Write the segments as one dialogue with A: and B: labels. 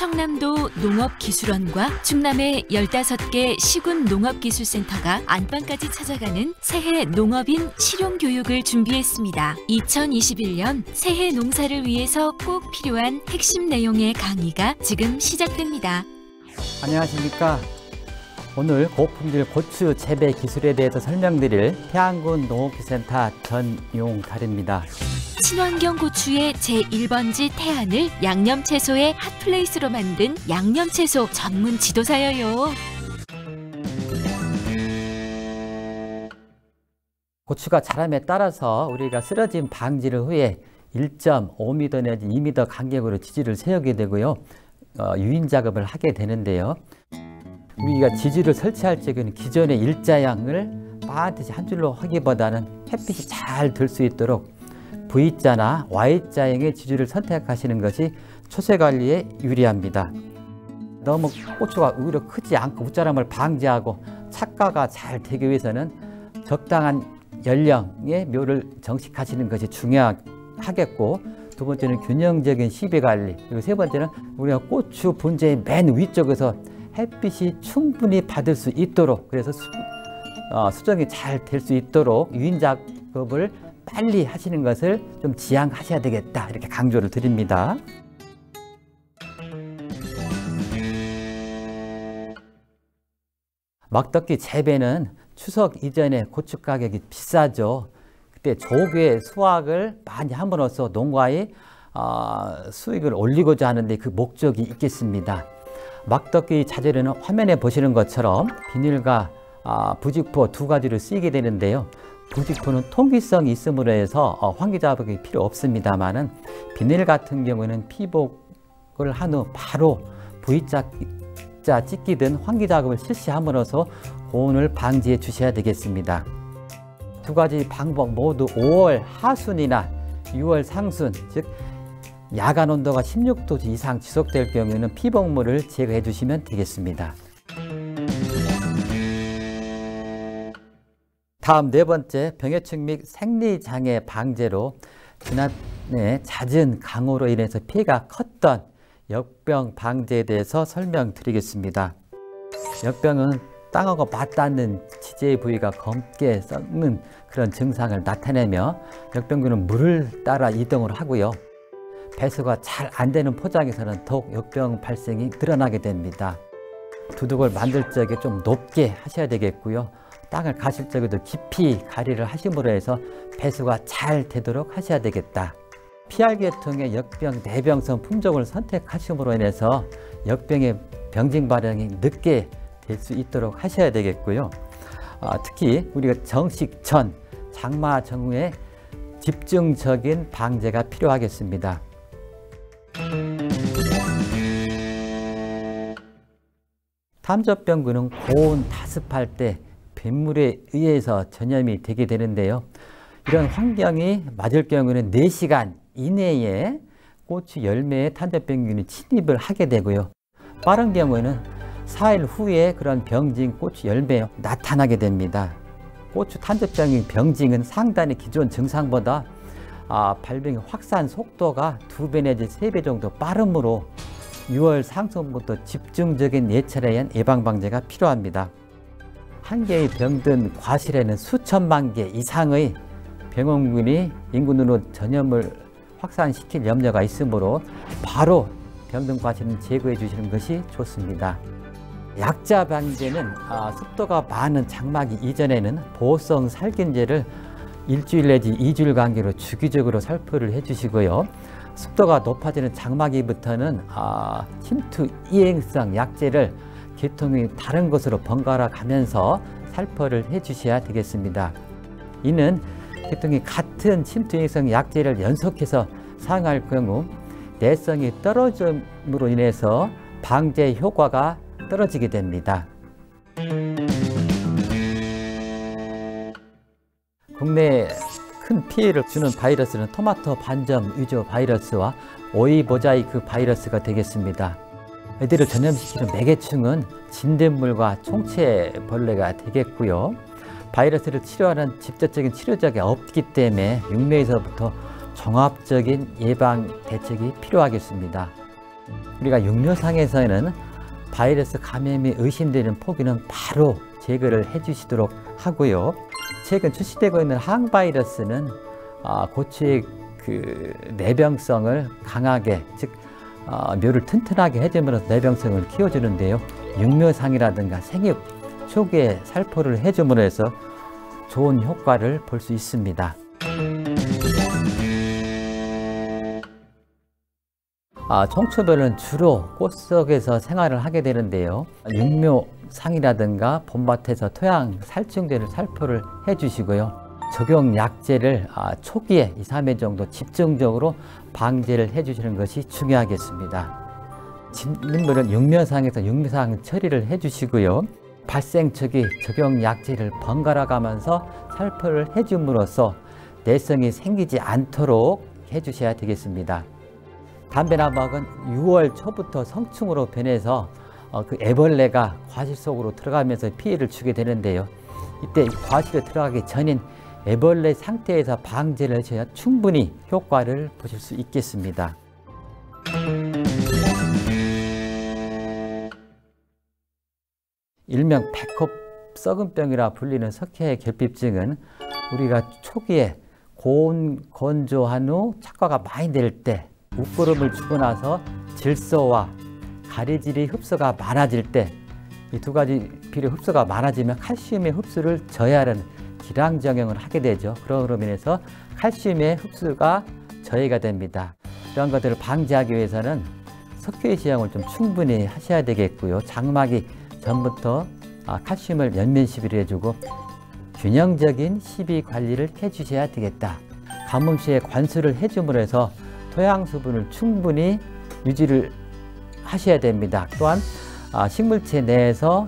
A: 충청남도 농업기술원과 충남의 15개 시군 농업기술센터가 안방까지 찾아가는 새해 농업인 실용교육을 준비했습니다. 2021년 새해 농사를 위해서 꼭 필요한 핵심 내용의 강의가 지금 시작됩니다.
B: 안녕하십니까. 오늘 고품질 고추 재배 기술에 대해서 설명드릴 태안군 농업기술센터 전용달입니다.
A: 친환경 고추의 제1번지 태안을 양념채소의 핫플레이스로 만든 양념채소 전문 지도사여요.
B: 고추가 자람에 따라서 우리가 쓰러짐 방지를 후에 1.5m 내지 2m 간격으로 지지를 세우게 되고요. 유인 작업을 하게 되는데요. 우리가 지지를 설치할 적에는 기존의 일자형을 반드시 한 줄로 하기보다는 햇빛이 잘 들 수 있도록 V자나 Y자형의 지지를 선택하시는 것이 초세 관리에 유리합니다. 너무 고추가 오히려 크지 않고 웃자람을 방지하고 착과가 잘 되기 위해서는 적당한 연령의 묘를 정식하시는 것이 중요하겠고, 두 번째는 균형적인 시비 관리, 그리고 세 번째는 우리가 고추 분재의 맨 위쪽에서 햇빛이 충분히 받을 수 있도록, 그래서 수정이 잘 될 수 있도록 유인 작업을 빨리 하시는 것을 좀 지향하셔야 되겠다, 이렇게 강조를 드립니다. 막덕기 재배는 추석 이전에 고추 가격이 비싸죠. 그때 조기에 수확을 많이 함으로써 농가의 수익을 올리고자 하는데 그 목적이 있겠습니다. 막덕기 자재로는 화면에 보시는 것처럼 비닐과 부직포 두 가지를 쓰이게 되는데요. 부직포는 통기성이 있음으로 해서 환기 작업이 필요 없습니다만은 비닐 같은 경우는 피복을 한 후 바로 V자 찍기든 환기 작업을 실시함으로써 고온을 방지해 주셔야 되겠습니다. 두 가지 방법 모두 5월 하순이나 6월 상순, 즉 야간 온도가 16도 이상 지속될 경우에는 피복물을 제거해 주시면 되겠습니다. 다음 네 번째, 병해충 및 생리장애 방제로 지난해 잦은 강우로 인해서 피해가 컸던 역병 방제에 대해서 설명드리겠습니다. 역병은 땅하고 맞닿는 지지의 부위가 검게 썩는 그런 증상을 나타내며 역병균은 물을 따라 이동을 하고요. 배수가 잘 안 되는 포장에서는 더욱 역병 발생이 늘어나게 됩니다. 두둑을 만들 적에 좀 높게 하셔야 되겠고요. 땅을 가실 적에도 깊이 가리를 하심으로 해서 배수가 잘 되도록 하셔야 되겠다. 피할계통의 역병, 내병성 품종을 선택하심으로 인해서 역병의 병증 발현이 늦게 될 수 있도록 하셔야 되겠고요. 특히 우리가 정식 전, 장마 전후에 집중적인 방제가 필요하겠습니다. 탐저병균은 고온 다습할 때 빗물에 의해서 전염이 되게 되는데요. 이런 환경이 맞을 경우는 4시간 이내에 고추 열매에 탐저병균이 침입을 하게 되고요. 빠른 경우에는 4일 후에 그런 병징 고추 열매에 나타나게 됩니다. 고추 탐저병균 병징은 상단의 기존 증상보다 발병의 확산 속도가 2배 내지 3배 정도 빠름으로 6월 상순부터 집중적인 예찰에 예방 방제가 필요합니다. 한 개의 병든 과실에는 수천만 개 이상의 병원균이 인군으로 전염을 확산시킬 염려가 있으므로 바로 병든 과실은 제거해 주시는 것이 좋습니다. 약자 방제는 습도가 많은 장마기 이전에는 보호성 살균제를 일주일 내지 2주일 간격으로 주기적으로 살포를 해주시고요. 습도가 높아지는 장마기부터는 침투 이행성 약제를 계통이 다른 곳으로 번갈아 가면서 살포를 해주셔야 되겠습니다. 이는 계통이 같은 침투 이행성 약제를 연속해서 사용할 경우 내성이 떨어짐으로 인해서 방제 효과가 떨어지게 됩니다. 국내에 큰 피해를 주는 바이러스는 토마토 반점 위조 바이러스와 오이 모자이크 바이러스가 되겠습니다. 애들을 전염시키는 매개충은 진딧물과 총체벌레가 되겠고요. 바이러스를 치료하는 직접적인 치료제가 없기 때문에 육내에서부터 종합적인 예방 대책이 필요하겠습니다. 우리가 육묘상에서는 바이러스 감염이 의심되는 포기는 바로 제거를 해주시도록 하고요. 최근 출시되고 있는 항바이러스는 고추의 그 내병성을 강하게, 즉 묘를 튼튼하게 해줌으로써 내병성을 키워주는데요. 육묘상이라든가 생육 초기에 살포를 해줌으로 해서 좋은 효과를 볼 수 있습니다. 청초별은 주로 꽃 속에서 생활을 하게 되는데요. 육묘상이라든가 봄밭에서 토양 살충제를 살포를 해주시고요. 적용 약제를 초기에 2, 3회 정도 집중적으로 방제를 해주시는 것이 중요하겠습니다. 진물은 육묘상에서 육묘상 처리를 해주시고요. 발생 초기 적용 약제를 번갈아 가면서 살포를 해줌으로써 내성이 생기지 않도록 해주셔야 되겠습니다. 담배나무학은 6월 초부터 성충으로 변해서 그 애벌레가 과실 속으로 들어가면서 피해를 주게 되는데요. 이때 과실에 들어가기 전인 애벌레 상태에서 방제를 하셔야 충분히 효과를 보실 수 있겠습니다. 일명 백홉 썩은병이라 불리는 석회의 결핍증은 우리가 초기에 고온 건조한 후 착과가 많이 될 때, 웃구름을 주고 나서 질소와 가래질이 흡수가 많아질 때, 이 두 가지 비료 흡수가 많아지면 칼슘의 흡수를 저해하는 기량정형을 하게 되죠. 그러므로 인해서 칼슘의 흡수가 저해가 됩니다. 이런 것들을 방지하기 위해서는 석회 시향을 좀 충분히 하셔야 되겠고요. 장마기 전부터 칼슘을 연면 시비를 해주고 균형적인 시비 관리를 해주셔야 되겠다. 가뭄 시에 관수를 해줌으로 해서 토양 수분을 충분히 유지를 하셔야 됩니다. 또한 식물체 내에서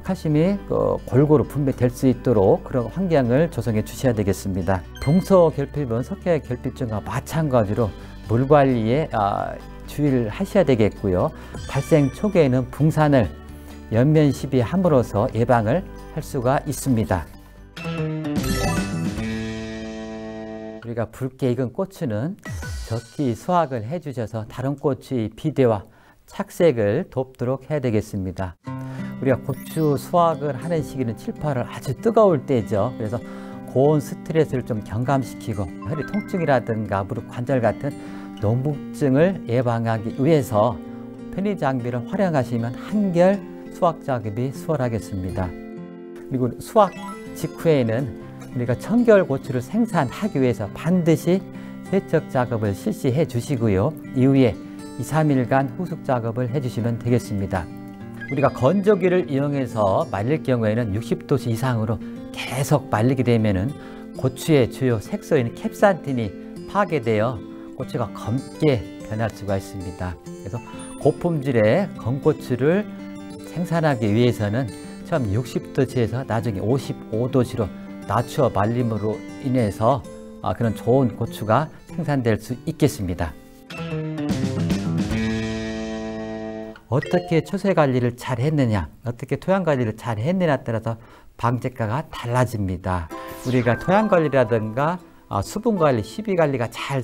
B: 칼슘이 골고루 분배될 수 있도록 그런 환경을 조성해 주셔야 되겠습니다. 동서 결핍은 석회 결핍증과 마찬가지로 물 관리에 주의를 하셔야 되겠고요. 발생 초기에는 붕산을 연면 시비함으로써 예방을 할 수가 있습니다. 우리가 붉게 익은 고추는 적기 수확을 해주셔서 다른 고추의 비대와 착색을 돕도록 해야 되겠습니다. 우리가 고추 수확을 하는 시기는 7, 8월 아주 뜨거울 때죠. 그래서 고온 스트레스를 좀 경감시키고 허리 통증이라든가 무릎 관절 같은 농부증을 예방하기 위해서 편의 장비를 활용하시면 한결 수확 작업이 수월하겠습니다. 그리고 수확 직후에는 우리가 청결 고추를 생산하기 위해서 반드시 세척 작업을 실시해 주시고요. 이후에 2, 3일간 후숙 작업을 해주시면 되겠습니다. 우리가 건조기를 이용해서 말릴 경우에는 60도씨 이상으로 계속 말리게 되면은 고추의 주요 색소인 캡산틴이 파괴되어 고추가 검게 변할 수가 있습니다. 그래서 고품질의 건고추를 생산하기 위해서는 처음 60도씨에서 나중에 55도씨로 낮추어 말림으로 인해서 그런 좋은 고추가 생산될 수 있겠습니다. 어떻게 초세 관리를 잘 했느냐, 어떻게 토양 관리를 잘 했느냐에 따라서 방제가가 달라집니다. 우리가 토양 관리라든가 수분 관리, 시비 관리가 잘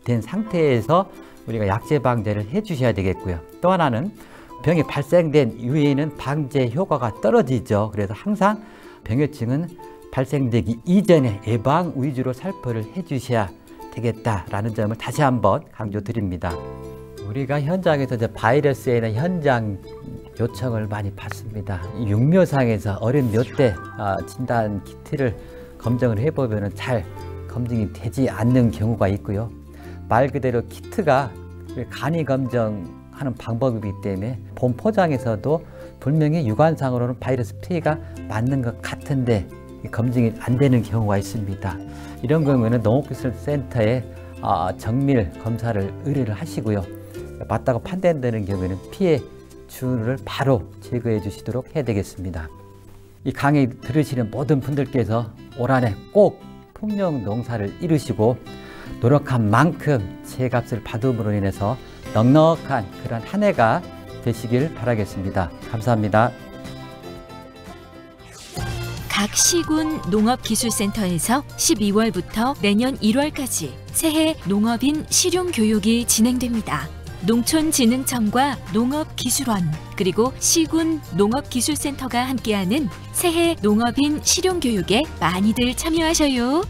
B: 된 상태에서 우리가 약제 방제를 해 주셔야 되겠고요. 또 하나는 병이 발생된 이후에는 방제 효과가 떨어지죠. 그래서 항상 병해증은 발생되기 이전에 예방 위주로 살포를 해 주셔야 되겠다라는 점을 다시 한번 강조드립니다. 우리가 현장에서 바이러스에는 현장 요청을 많이 받습니다. 육묘상에서 어린 묘대 진단 키트를 검정을 해보면 잘 검증이 되지 않는 경우가 있고요. 말 그대로 키트가 간이 검정하는 방법이기 때문에 본 포장에서도 분명히 육안상으로는 바이러스 피해가 맞는 것 같은데 검증이 안 되는 경우가 있습니다. 이런 경우에는 농업기술센터에 정밀 검사를 의뢰를 하시고요. 맞다고 판단되는 경우에는 피해 주를 바로 제거해 주시도록 해야 되겠습니다. 이 강의 들으시는 모든 분들께서 올 한해 꼭 풍령 농사를 이루시고 노력한 만큼 제값을 받음으로 인해서 넉넉한 그런 한 해가 되시길 바라겠습니다. 감사합니다.
A: 각 시군 농업기술센터에서 12월부터 내년 1월까지 새해 농업인 실용교육이 진행됩니다. 농촌진흥청과 농업기술원 그리고 시군 농업기술센터가 함께하는 새해 농업인 실용교육에 많이들 참여하셔요.